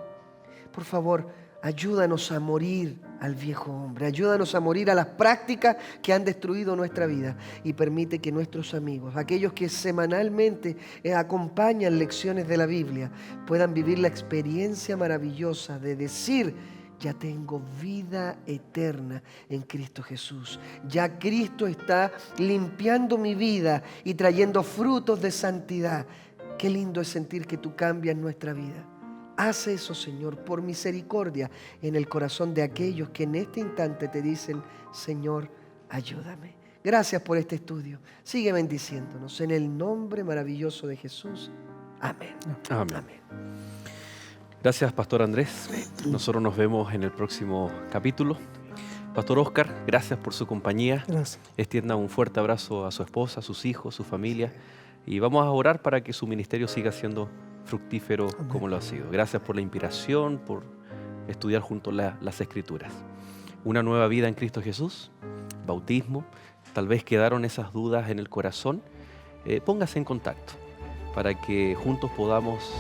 Por favor, ayúdanos a morir al viejo hombre, ayúdanos a morir a las prácticas que han destruido nuestra vida y permite que nuestros amigos, aquellos que semanalmente acompañan lecciones de la Biblia, puedan vivir la experiencia maravillosa de decir, ya tengo vida eterna en Cristo Jesús. Ya Cristo está limpiando mi vida y trayendo frutos de santidad. Qué lindo es sentir que tú cambias nuestra vida. Haz eso, Señor, por misericordia en el corazón de aquellos que en este instante te dicen, Señor, ayúdame. Gracias por este estudio. Sigue bendiciéndonos en el nombre maravilloso de Jesús. Amén.
Amén.
Amén.
Gracias, Pastor Andrés. Nosotros nos vemos en el próximo capítulo. Pastor Oscar, gracias por su compañía.
Gracias.
Extienda un fuerte abrazo a su esposa, a sus hijos, su familia. Y vamos a orar para que su ministerio siga siendo fructífero como lo ha sido. Gracias por la inspiración, por estudiar juntos las Escrituras. Una nueva vida en Cristo Jesús, bautismo, tal vez quedaron esas dudas en el corazón. Póngase en contacto para que juntos podamos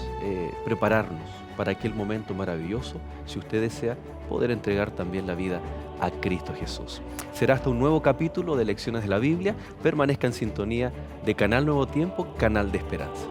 prepararnos para aquel momento maravilloso, si usted desea, poder entregar también la vida a Cristo Jesús. Será hasta un nuevo capítulo de Lecciones de la Biblia. Permanezca en sintonía de Canal Nuevo Tiempo, Canal de Esperanza.